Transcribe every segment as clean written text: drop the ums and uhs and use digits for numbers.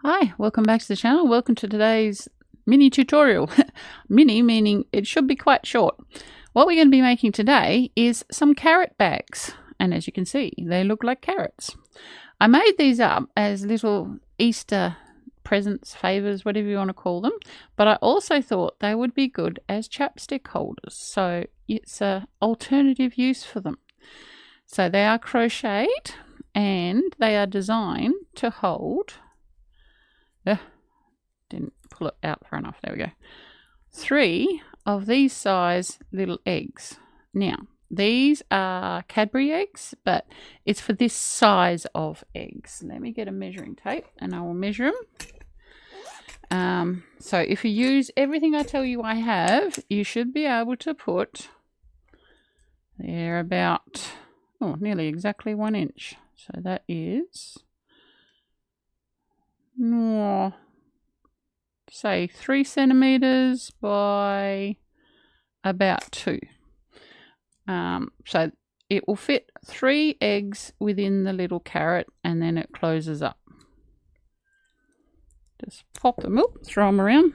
Hi, welcome back to the channel. Welcome to today's mini tutorial. Mini meaning it should be quite short. What we're going to be making today is some carrot bags. And as you can see, they look like carrots. I made these up as little Easter presents, favors, whatever you want to call them. But I also thought they would be good as chapstick holders. So it's an alternative use for them. So they are crocheted and they are designed to hold... didn't pull it out far enough. There we go. 3 of these size little eggs. Now, these are Cadbury eggs, but it's for this size of eggs. Let me get a measuring tape and I will measure them. So if you use everything I tell you I have, you should be able to put, they're about, nearly exactly 1 inch. So that is... say 3 centimeters by about 2. So it will fit 3 eggs within the little carrot and then it closes up. Just pop them up, throw them around.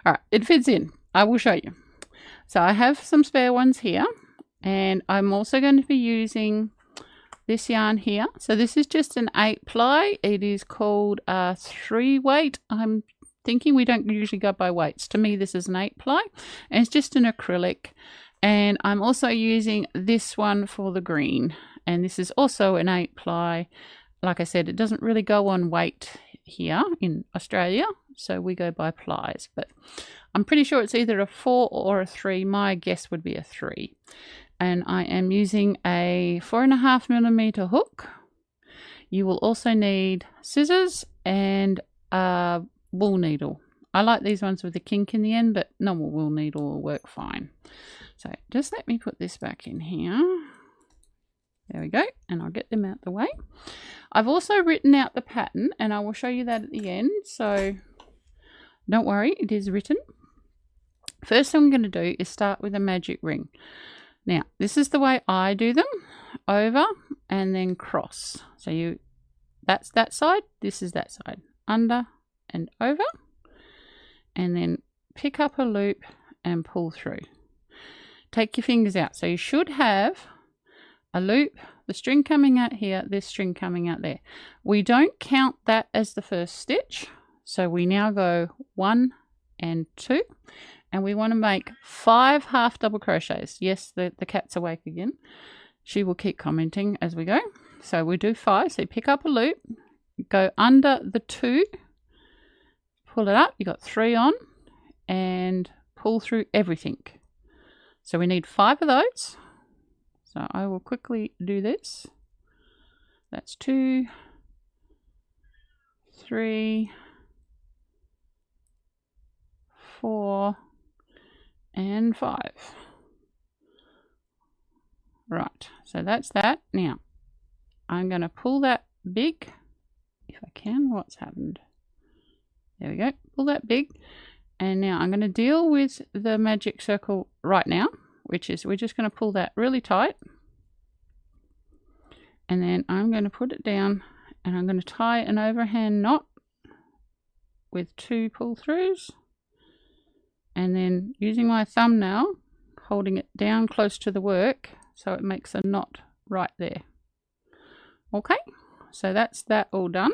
Alright, it fits in. I will show you. So I have some spare ones here and I'm also going to be using this yarn here. So this is just an 8 ply. It is called a 3 weight. I'm thinking we don't usually go by weights. To me this is an 8 ply and it's just an acrylic. And I'm also using this one for the green. And this is also an 8 ply. Like I said, it doesn't really go on weight here in Australia. So we go by plies. But I'm pretty sure it's either a 4 or a 3. My guess would be a 3. And I am using a 4.5mm hook. You will also need scissors and a wool needle. I like these ones with a kink in the end, but normal wool needle will work fine. So just let me put this back in here. There we go, and I'll get them out the way. I've also written out the pattern, and I will show you that at the end, so don't worry, it is written. First thing I'm going to do is start with a magic ring. Now, this is the way I do them, over and then cross. So that's that side, this is that side, under and over, and then pick up a loop and pull through. Take your fingers out. So you should have a loop, the string coming out here, this string coming out there. We don't count that as the first stitch. So we now go 1 and 2. And we want to make 5 half double crochets. Yes, the cat's awake again. She will keep commenting as we go. So we do 5. So you pick up a loop, go under the 2, pull it up. You got 3 on, and pull through everything. So we need 5 of those. So I will quickly do this. That's 2, 3, 4. And 5. Right, so that's that. Now, I'm going to pull that big, if I can. What's happened? There we go. Pull that big. And now I'm going to deal with the magic circle right now, which is we're just going to pull that really tight. And then I'm going to put it down and I'm going to tie an overhand knot with 2 pull-throughs. And then using my thumbnail, holding it down close to the work so it makes a knot right there. Okay, so that's that all done.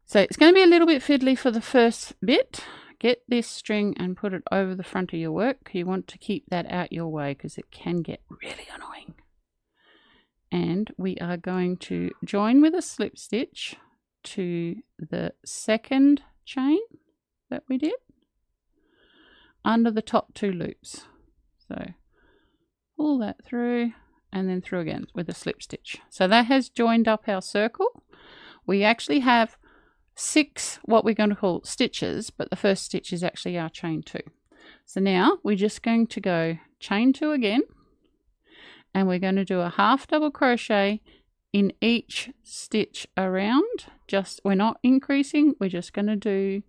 So it's going to be a little bit fiddly for the first bit. Get this string and put it over the front of your work. You want to keep that out your way because it can get really annoying. And we are going to join with a slip stitch to the second chain that we did under the top 2 loops. So pull that through and then through again with a slip stitch. So that has joined up our circle. We actually have 6 what we're going to call stitches, but the first stitch is actually our chain 2. So now we're just going to go chain 2 again, and we're going to do a half double crochet in each stitch around. We're not increasing, we're just going to do,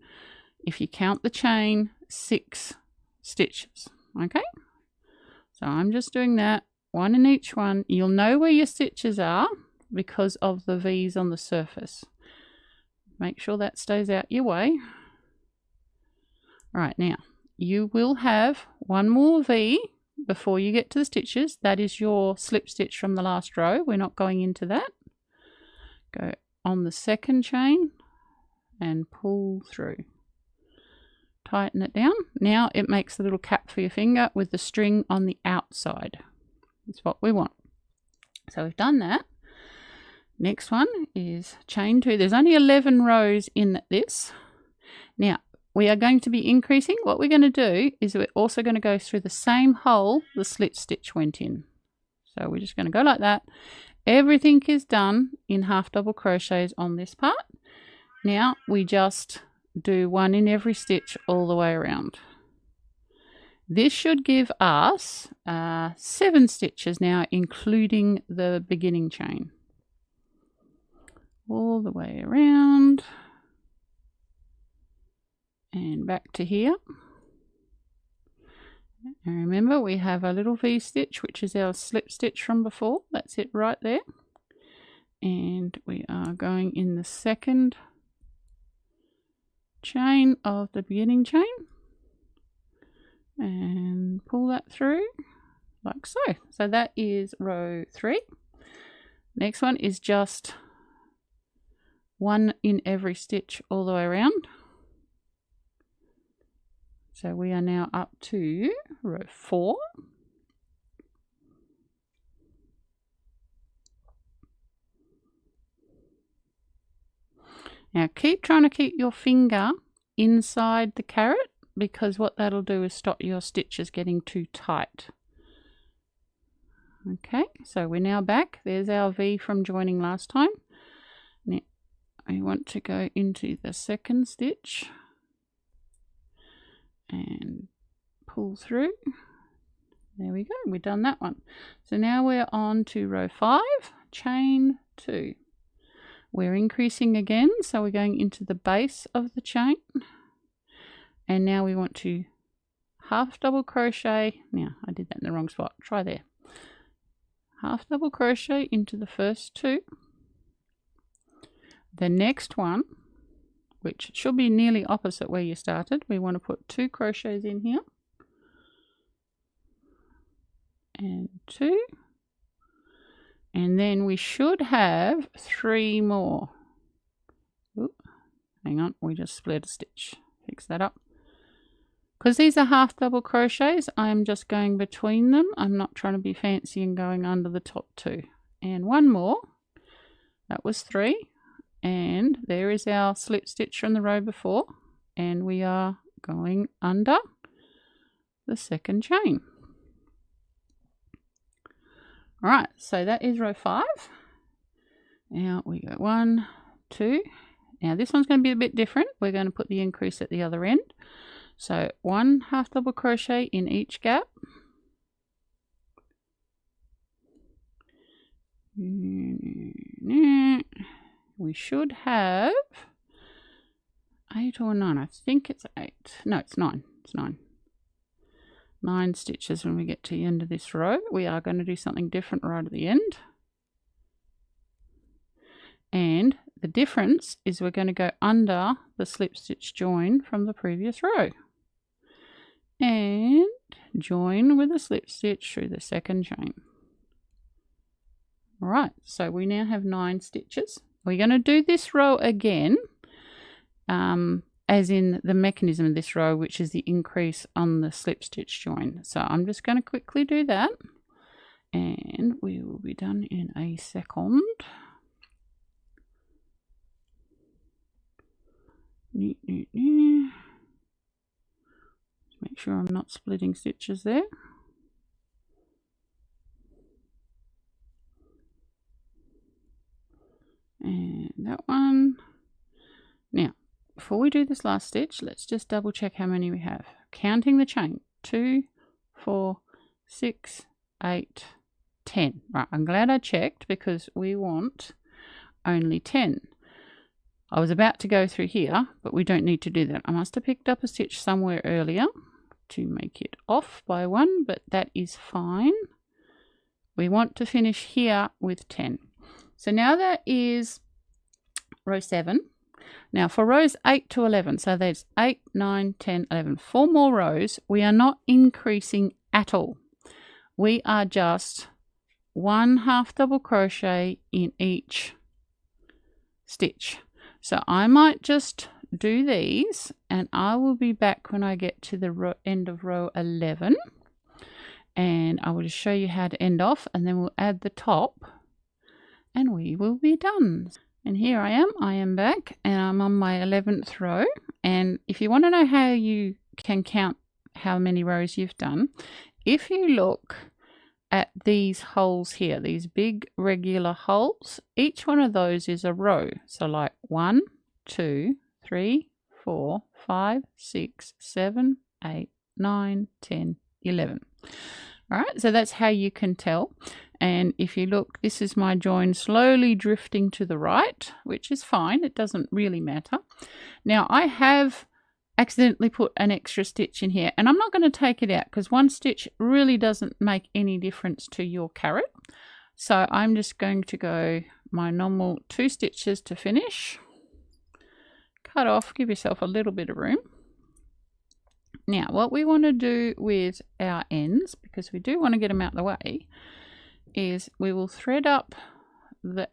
if you count the chain, 6 stitches. Okay, so I'm just doing that, 1 in each one. You'll know where your stitches are because of the V's on the surface. Make sure that stays out your way. All right, now you will have one more V before you get to the stitches. That is your slip stitch from the last row. We're not going into that. Go on the second chain and pull through. Tighten it down. Now it makes a little cap for your finger with the string on the outside. That's what we want. So we've done that. Next one is chain 2. There's only 11 rows in this. Now we are going to be increasing. What we're going to do is we're also going to go through the same hole the slip stitch went in. So we're just going to go like that. Everything is done in half double crochets on this part. Now we just do one in every stitch all the way around. This should give us 7 stitches now, including the beginning chain. All the way around and back to here. And remember, we have a little V stitch, which is our slip stitch from before. That's it right there. And we are going in the second chain of the beginning chain and pull that through like so. So that is row 3. Next one is just one in every stitch all the way around. So we are now up to row 4. Now keep trying to keep your finger inside the carrot, because what that'll do is stop your stitches getting too tight. Okay, so we're now back. There's our V from joining last time. Now I want to go into the second stitch and pull through. There we go, we've done that one. So now we're on to row 5, chain 2. We're increasing again, so we're going into the base of the chain. And now we want to half double crochet. Now I did that in the wrong spot. Try there. Half double crochet into the first 2. The next one, which should be nearly opposite where you started, we want to put 2 crochets in here. And 2. And then we should have 3 more. Ooh, hang on, we just split a stitch. Fix that up. Because these are half double crochets, I'm just going between them. I'm not trying to be fancy and going under the top 2. And 1 more. That was 3. And there is our slip stitch from the row before. And we are going under the second chain. Alright, so that is row 5. Now we go 1, 2. Now this one's going to be a bit different. We're going to put the increase at the other end. So 1 half double crochet in each gap. We should have 8 or 9. I think it's 8. No, it's 9. It's 9. 9 stitches when we get to the end of this row. We are going to do something different right at the end. And the difference is we're going to go under the slip stitch join from the previous row. And join with a slip stitch through the second chain. Alright, so we now have 9 stitches. We're going to do this row again, as in the mechanism of this row, which is the increase on the slip stitch join. So I'm just going to quickly do that, and we will be done in a second. Make sure I'm not splitting stitches there. And that one. Now, before we do this last stitch, let's just double check how many we have. Counting the chain. 2, 4, 6, 8, 10. Right, I'm glad I checked because we want only 10. I was about to go through here, but we don't need to do that. I must have picked up a stitch somewhere earlier to make it off by 1, but that is fine. We want to finish here with 10. So now that is row 7. Now for rows 8 to 11, so there's 8, 9, 10, 11, 4 more rows. We are not increasing at all. We are just 1 half double crochet in each stitch. So I might just do these, and I will be back when I get to the end of row 11, and I will just show you how to end off, and then we'll add the top and we will be done. And here I am back, and I'm on my 11th row. And if you want to know how you can count how many rows you've done, if you look at these holes here, these big regular holes, each one of those is a row. So like 1, 2, 3, 4, 5, 6, 7, 8, 9, 10, 11. All right, so that's how you can tell. And if you look, this is my join slowly drifting to the right, which is fine. It doesn't really matter. Now I have accidentally put an extra stitch in here, and I'm not going to take it out because one stitch really doesn't make any difference to your carrot. So I'm just going to go my normal 2 stitches to finish. Cut off, give yourself a little bit of room. Now what we want to do with our ends, because we do want to get them out of the way, is we will thread up the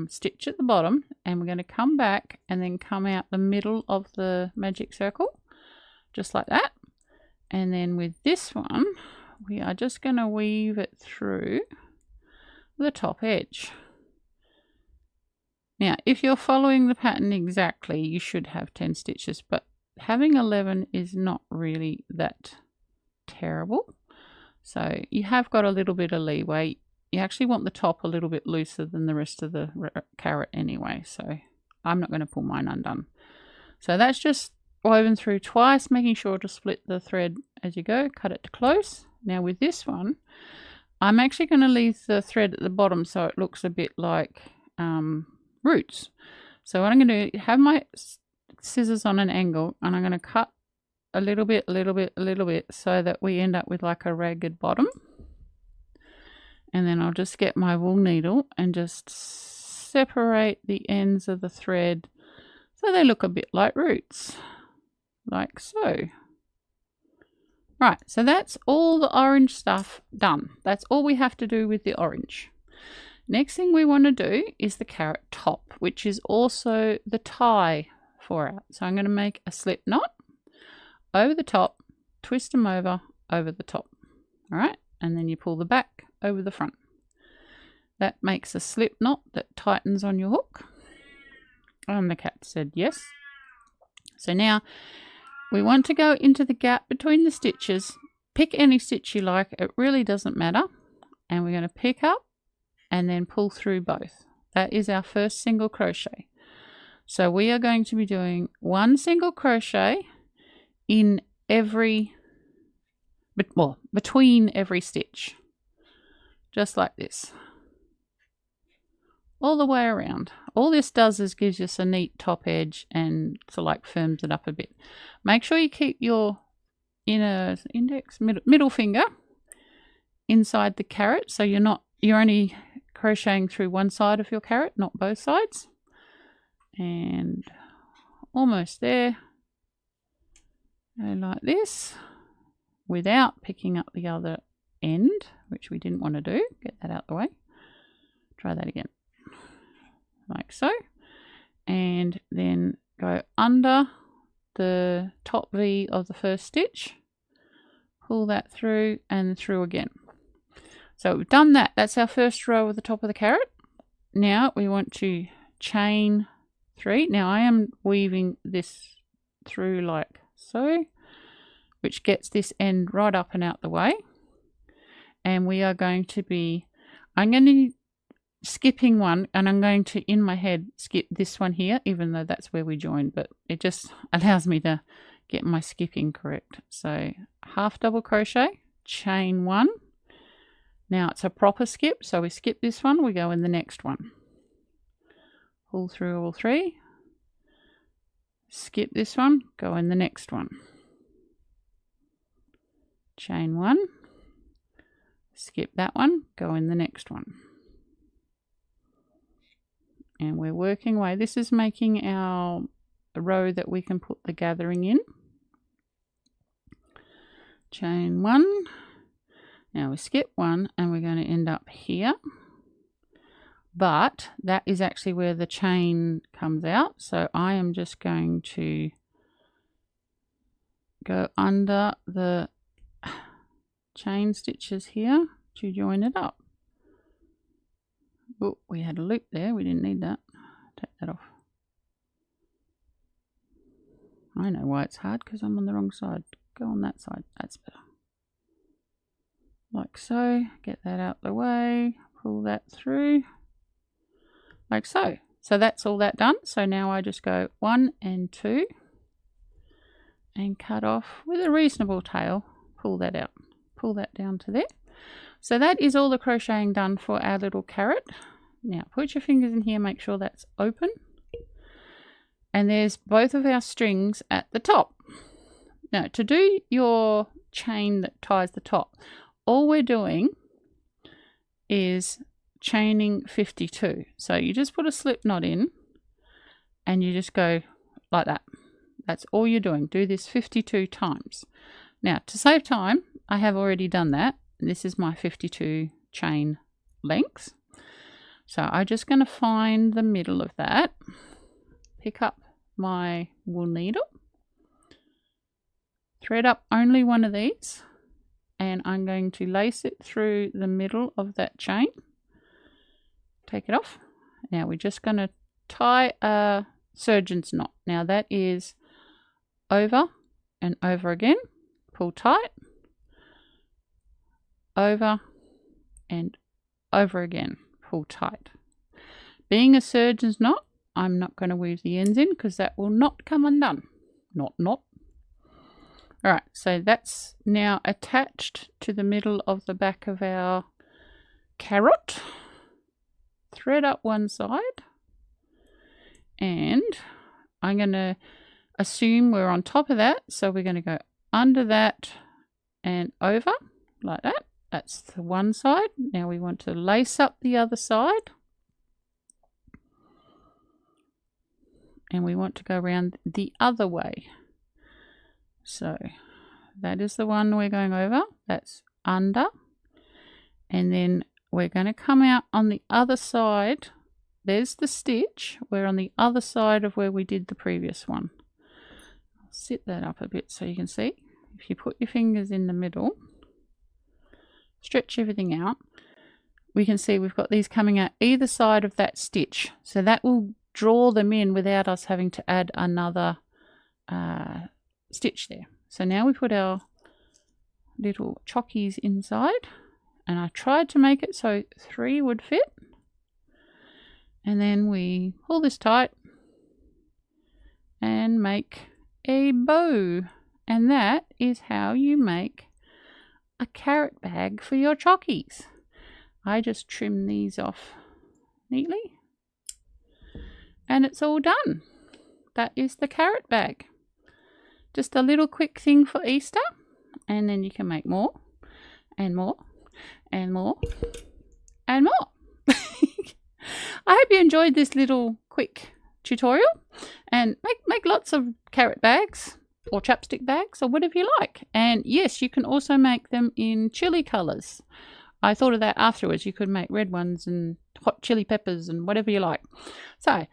stitch at the bottom, and we're going to come back and then come out the middle of the magic circle, just like that. And then with this one, we are just going to weave it through the top edge. Now, if you're following the pattern exactly, you should have 10 stitches, but having 11 is not really that terrible. So you have got a little bit of leeway. You actually want the top a little bit looser than the rest of the carrot anyway, so I'm not going to pull mine undone. So that's just woven through twice, making sure to split the thread as you go, cut it to close. Now with this one, I'm actually going to leave the thread at the bottom so it looks a bit like roots. So what I'm going to do, have my scissors on an angle, and I'm going to cut a little bit, so that we end up with like a ragged bottom. And then I'll just get my wool needle and just separate the ends of the thread so they look a bit like roots, like so. Right, so that's all the orange stuff done. That's all we have to do with the orange. Next thing we want to do is the carrot top, which is also the tie for it. So I'm going to make a slip knot over the top, twist them over the top. All right, and then you pull the back over the front. That makes a slip knot that tightens on your hook. And the cat said yes. So now we want to go into the gap between the stitches. Pick any stitch you like, it really doesn't matter. And we're going to pick up and then pull through both. That is our first single crochet. So we are going to be doing 1 single crochet in every, between every stitch, just like this, all the way around. All this does is gives us a neat top edge and sort of like firms it up a bit. Make sure you keep your middle finger inside the carrot, so you're only crocheting through one side of your carrot, not both sides. And almost there. And like this, without picking up the other end, which we didn't want to do. Get that out the way. Try that again. Like so. And then go under the top V of the first stitch. Pull that through and through again. So we've done that. That's our first row of the top of the carrot. Now we want to chain 3. Now I am weaving this through like so, which gets this end right up and out the way. And we are going to be, I'm going to be skipping one, and I'm going to, in my head, skip this one here, even though that's where we joined, but it just allows me to get my skipping correct. So half double crochet, chain 1. Now it's a proper skip, so we skip this one, we go in the next one. Pull through all 3. Skip this one, go in the next one. Chain 1. Skip that one, go in the next one. and we're working away. This is making our row that we can put the gathering in. Chain 1. Now we skip 1 and we're going to end up here. But that is actually where the chain comes out. So I am just going to go under the chain stitches here to join it up. Oh, we had a loop there. We didn't need that. Take that off. I know why it's hard, because I'm on the wrong side. Go on that side. That's better. Like so. Get that out the way. Pull that through. Like so. So that's all that done. So now I just go 1 and 2 and cut off with a reasonable tail. Pull that out. Pull that down to there. So that is all the crocheting done for our little carrot. Now put your fingers in here, make sure that's open. And there's both of our strings at the top. Now to do your chain that ties the top, all we're doing is chaining 52. So you just put a slip knot in and you just go like that. That's all you're doing. Do this 52 times. Now to save time, I have already done that. This is my 52 chain lengths. So I'm just going to find the middle of that, pick up my wool needle, thread up only one of these, and I'm going to lace it through the middle of that chain. Take it off. Now we're just going to tie a surgeon's knot. Now that is over and over again. Pull tight. Over and over again. Pull tight. Being a surgeon's knot, I'm not going to weave the ends in because that will not come undone. Not. Alright, so that's now attached to the middle of the back of our carrot. Thread up one side. And I'm going to assume we're on top of that. So we're going to go under that and over like that. That's the one side. Now we want to lace up the other side. And we want to go around the other way. So that is the one we're going over. That's under. And then we're going to come out on the other side. There's the stitch. We're on the other side of where we did the previous one. I'll sit that up a bit so you can see. If you put your fingers in the middle, stretch everything out, we can see we've got these coming out either side of that stitch. So that will draw them in without us having to add another stitch there. So now we put our little chockies inside, and I tried to make it so 3 would fit. And then we pull this tight and make a bow. And that is how you make a carrot bag for your chockies. I just trim these off neatly and it's all done. That is the carrot bag. Just a little quick thing for Easter, and then you can make more and more and more and more. I hope you enjoyed this little quick tutorial, and make lots of carrot bags or chapstick bags or whatever you like. And yes, you can also make them in chili colours. I thought of that afterwards. You could make red ones and hot chili peppers and whatever you like. So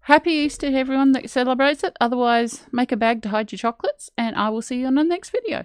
happy Easter to everyone that celebrates it. Otherwise, make a bag to hide your chocolates, and I will see you on the next video.